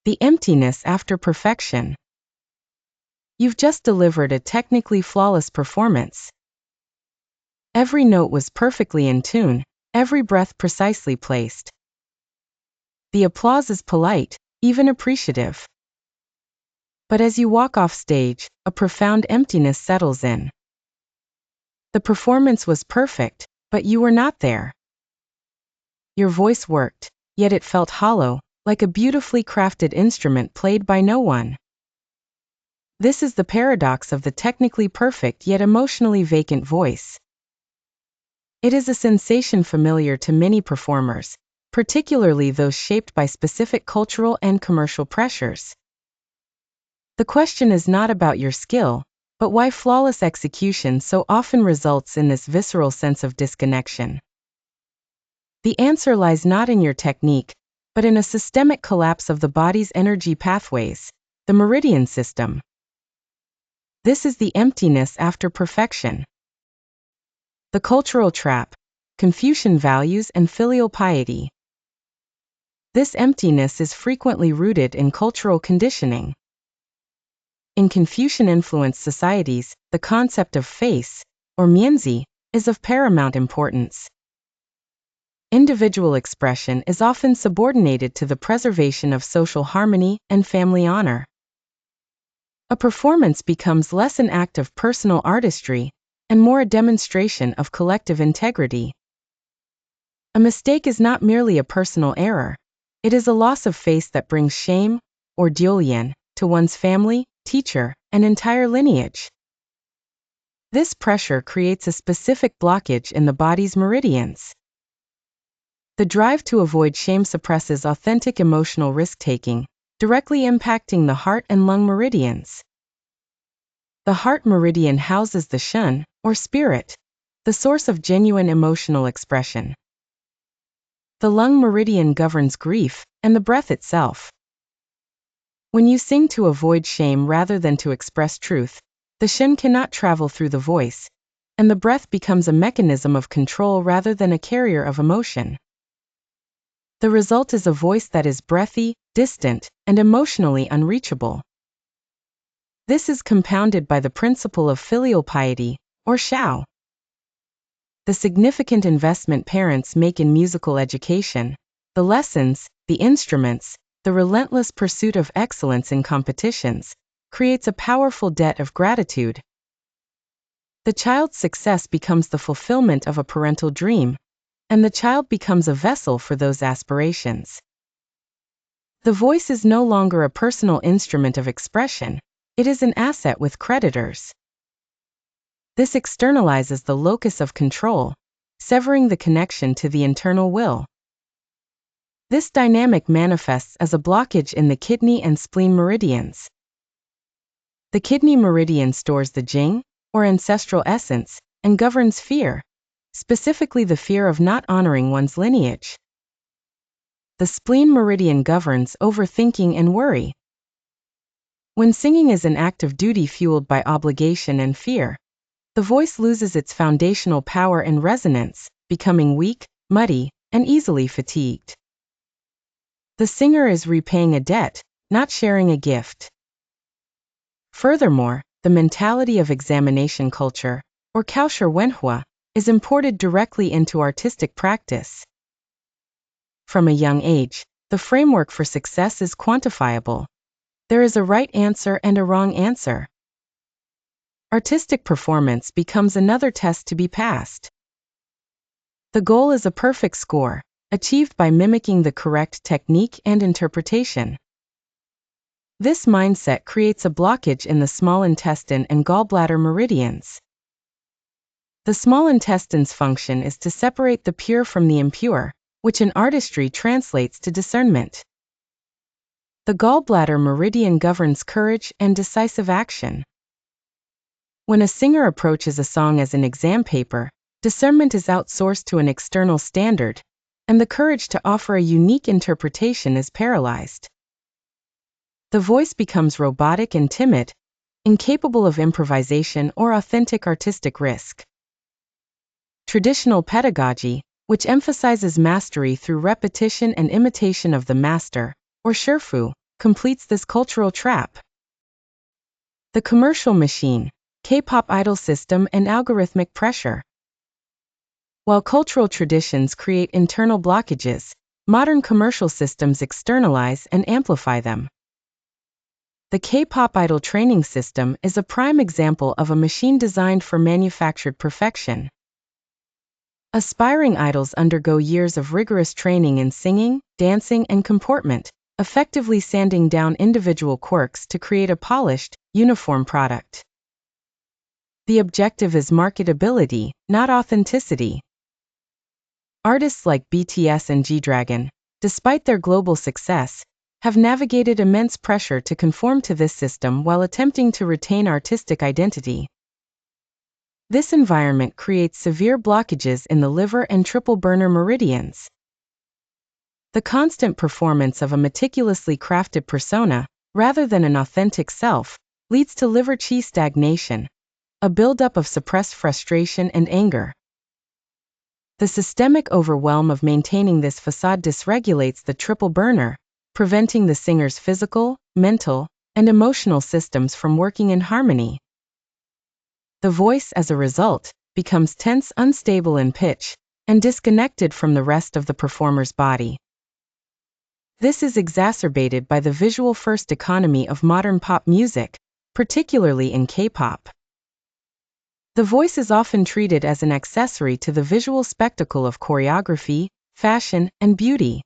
The emptiness after perfection. You've just delivered a technically flawless performance. Every note was perfectly in tune, every breath precisely placed. The applause is polite, even appreciative. But as you walk off stage, a profound emptiness settles in. The performance was perfect, but you were not there. Your voice worked, yet it felt hollow, like a beautifully crafted instrument played by no one. This is the paradox of the technically perfect yet emotionally vacant voice. It is a sensation familiar to many performers, particularly those shaped by specific cultural and commercial pressures. The question is not about your skill, but why flawless execution so often results in this visceral sense of disconnection. The answer lies not in your technique, but in a systemic collapse of the body's energy pathways, the Meridian system. This is the emptiness after perfection. The cultural trap, Confucian values and filial piety. This emptiness is frequently rooted in cultural conditioning. In Confucian-influenced societies, the concept of face, or mianzi, is of paramount importance. Individual expression is often subordinated to the preservation of social harmony and family honor. A performance becomes less an act of personal artistry and more a demonstration of collective integrity. A mistake is not merely a personal error, it is a loss of face that brings shame, or duolian, to one's family, teacher, and entire lineage. This pressure creates a specific blockage in the body's meridians. The drive to avoid shame suppresses authentic emotional risk-taking, directly impacting the heart and lung meridians. The heart meridian houses the shun, or spirit, the source of genuine emotional expression. The lung meridian governs grief, and the breath itself. When you sing to avoid shame rather than to express truth, the shun cannot travel through the voice, and the breath becomes a mechanism of control rather than a carrier of emotion. The result is a voice that is breathy, distant, and emotionally unreachable. This is compounded by the principle of filial piety, or shao. The significant investment parents make in musical education, the lessons, the instruments, the relentless pursuit of excellence in competitions, creates a powerful debt of gratitude. The child's success becomes the fulfillment of a parental dream, and the child becomes a vessel for those aspirations. The voice is no longer a personal instrument of expression, it is an asset with creditors. This externalizes the locus of control, severing the connection to the internal will. This dynamic manifests as a blockage in the kidney and spleen meridians. The kidney meridian stores the Jing, or ancestral essence, and governs fear, specifically the fear of not honoring one's lineage. The spleen meridian governs overthinking and worry. When singing is an act of duty fueled by obligation and fear, the voice loses its foundational power and resonance, becoming weak, muddy, and easily fatigued. The singer is repaying a debt, not sharing a gift. Furthermore, the mentality of examination culture, or kaoshi wenhua, is imported directly into artistic practice. From a young age, the framework for success is quantifiable. There is a right answer and a wrong answer. Artistic performance becomes another test to be passed. The goal is a perfect score, achieved by mimicking the correct technique and interpretation. This mindset creates a blockage in the small intestine and gallbladder meridians. The small intestine's function is to separate the pure from the impure, which in artistry translates to discernment. The gallbladder meridian governs courage and decisive action. When a singer approaches a song as an exam paper, discernment is outsourced to an external standard, and the courage to offer a unique interpretation is paralyzed. The voice becomes robotic and timid, incapable of improvisation or authentic artistic risk. Traditional pedagogy, which emphasizes mastery through repetition and imitation of the master, or shifu, completes this cultural trap. The commercial machine, K-pop idol system and algorithmic pressure. While cultural traditions create internal blockages, modern commercial systems externalize and amplify them. The K-pop idol training system is a prime example of a machine designed for manufactured perfection. Aspiring idols undergo years of rigorous training in singing, dancing, and comportment, effectively sanding down individual quirks to create a polished, uniform product. The objective is marketability, not authenticity. Artists like BTS and G-Dragon, despite their global success, have navigated immense pressure to conform to this system while attempting to retain artistic identity. This environment creates severe blockages in the liver and triple burner meridians. The constant performance of a meticulously crafted persona, rather than an authentic self, leads to liver qi stagnation, a buildup of suppressed frustration and anger. The systemic overwhelm of maintaining this facade dysregulates the triple burner, preventing the singer's physical, mental, and emotional systems from working in harmony. The voice, as a result, becomes tense, unstable in pitch, and disconnected from the rest of the performer's body. This is exacerbated by the visual-first economy of modern pop music, particularly in K-pop. The voice is often treated as an accessory to the visual spectacle of choreography, fashion, and beauty.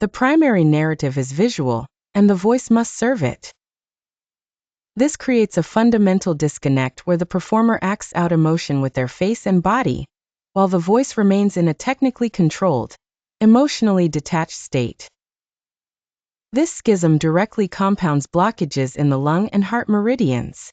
The primary narrative is visual, and the voice must serve it. This creates a fundamental disconnect where the performer acts out emotion with their face and body, while the voice remains in a technically controlled, emotionally detached state. This schism directly compounds blockages in the lung and heart meridians.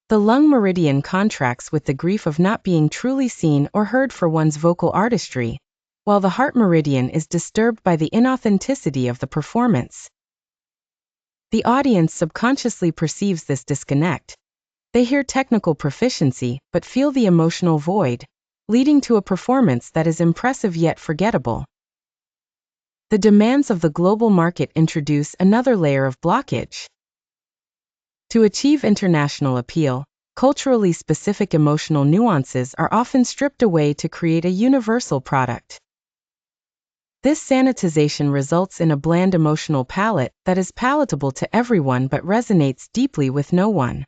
The lung meridian contracts with the grief of not being truly seen or heard for one's vocal artistry, while the heart meridian is disturbed by the inauthenticity of the performance. The audience subconsciously perceives this disconnect. They hear technical proficiency but feel the emotional void, leading to a performance that is impressive yet forgettable. The demands of the global market introduce another layer of blockage. To achieve international appeal, culturally specific emotional nuances are often stripped away to create a universal product. This sanitization results in a bland emotional palette that is palatable to everyone but resonates deeply with no one.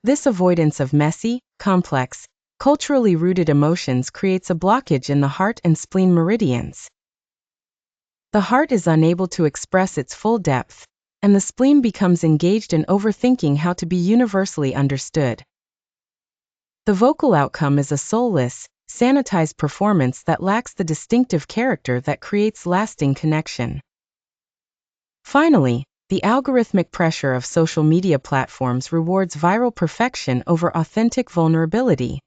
This avoidance of messy, complex, culturally rooted emotions creates a blockage in the heart and spleen meridians. The heart is unable to express its full depth, and the spleen becomes engaged in overthinking how to be universally understood. The vocal outcome is a soulless, sanitized performance that lacks the distinctive character that creates lasting connection. Finally, the algorithmic pressure of social media platforms rewards viral perfection over authentic vulnerability.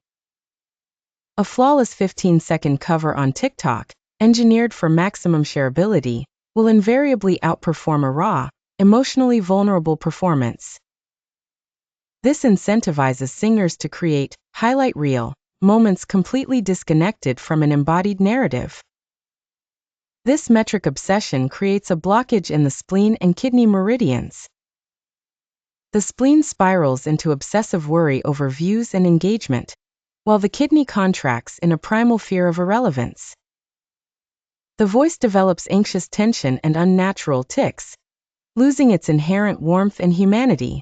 A flawless 15-second cover on TikTok, engineered for maximum shareability, will invariably outperform a raw, emotionally vulnerable performance. This incentivizes singers to create highlight reel moments completely disconnected from an embodied narrative. This metric obsession creates a blockage in the spleen and kidney meridians. The spleen spirals into obsessive worry over views and engagement, while the kidney contracts in a primal fear of irrelevance. The voice develops anxious tension and unnatural tics, losing its inherent warmth and humanity.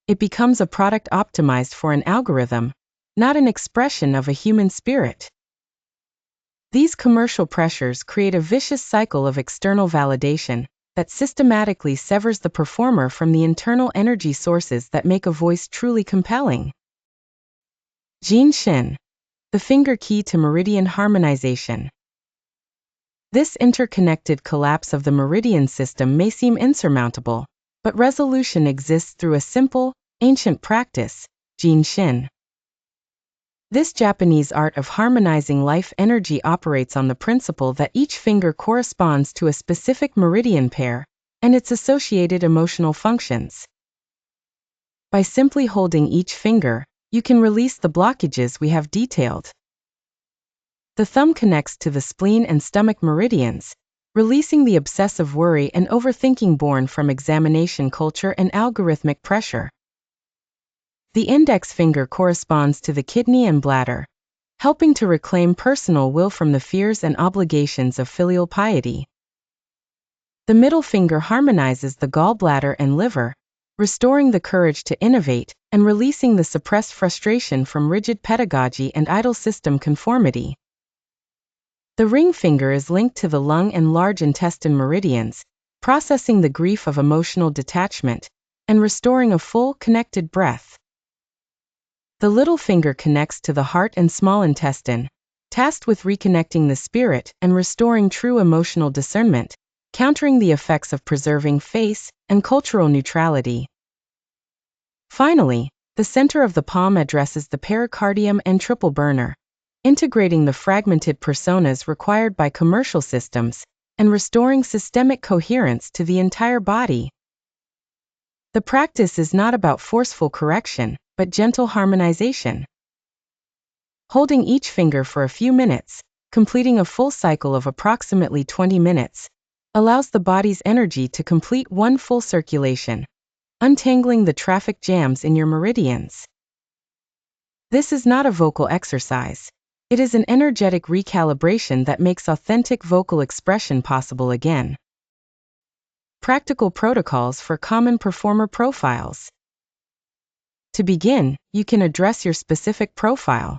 It becomes a product optimized for an algorithm, not an expression of a human spirit. These commercial pressures create a vicious cycle of external validation that systematically severs the performer from the internal energy sources that make a voice truly compelling. Jin Shin, the finger key to meridian harmonization. This interconnected collapse of the meridian system may seem insurmountable, but resolution exists through a simple, ancient practice, Jin Shin. This Japanese art of harmonizing life energy operates on the principle that each finger corresponds to a specific meridian pair and its associated emotional functions. By simply holding each finger, you can release the blockages we have detailed. The thumb connects to the spleen and stomach meridians, releasing the obsessive worry and overthinking born from examination culture and algorithmic pressure. The index finger corresponds to the kidney and bladder, helping to reclaim personal will from the fears and obligations of filial piety. The middle finger harmonizes the gallbladder and liver, restoring the courage to innovate and releasing the suppressed frustration from rigid pedagogy and idle system conformity. The ring finger is linked to the lung and large intestine meridians, processing the grief of emotional detachment and restoring a full, connected breath. The little finger connects to the heart and small intestine, tasked with reconnecting the spirit and restoring true emotional discernment, countering the effects of preserving face and cultural neutrality. Finally, the center of the palm addresses the pericardium and triple burner, integrating the fragmented personas required by commercial systems and restoring systemic coherence to the entire body. The practice is not about forceful correction, but gentle harmonization. Holding each finger for a few minutes, completing a full cycle of approximately 20 minutes, allows the body's energy to complete one full circulation, untangling the traffic jams in your meridians. This is not a vocal exercise. It is an energetic recalibration that makes authentic vocal expression possible again. Practical protocols for common performer profiles. To begin, you can address your specific profile.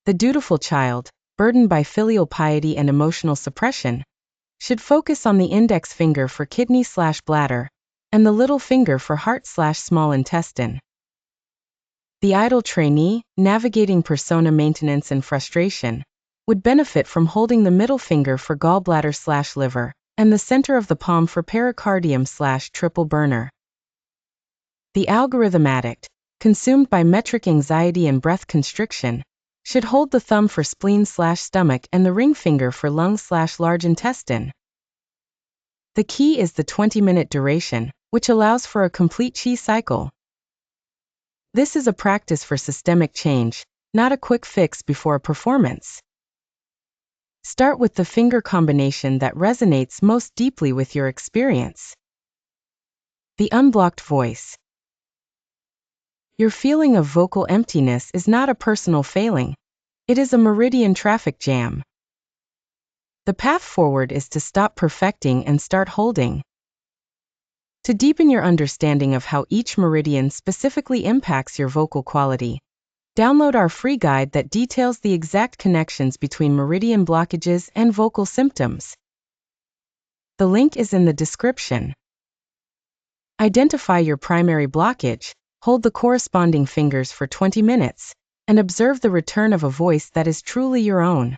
The dutiful child, burdened by filial piety and emotional suppression, should focus on the index finger for kidney/bladder and the little finger for heart/small intestine. The idle trainee, navigating persona maintenance and frustration, would benefit from holding the middle finger for gallbladder/liver and the center of the palm for pericardium/triple burner. The algorithm addict, consumed by metric anxiety and breath constriction, should hold the thumb for spleen/stomach and the ring finger for lung/large intestine. The key is the 20-minute duration, which allows for a complete chi cycle. This is a practice for systemic change, not a quick fix before a performance. Start with the finger combination that resonates most deeply with your experience. The unblocked voice. Your feeling of vocal emptiness is not a personal failing. It is a meridian traffic jam. The path forward is to stop perfecting and start holding. To deepen your understanding of how each meridian specifically impacts your vocal quality, download our free guide that details the exact connections between meridian blockages and vocal symptoms. The link is in the description. Identify your primary blockage, hold the corresponding fingers for 20 minutes, and observe the return of a voice that is truly your own.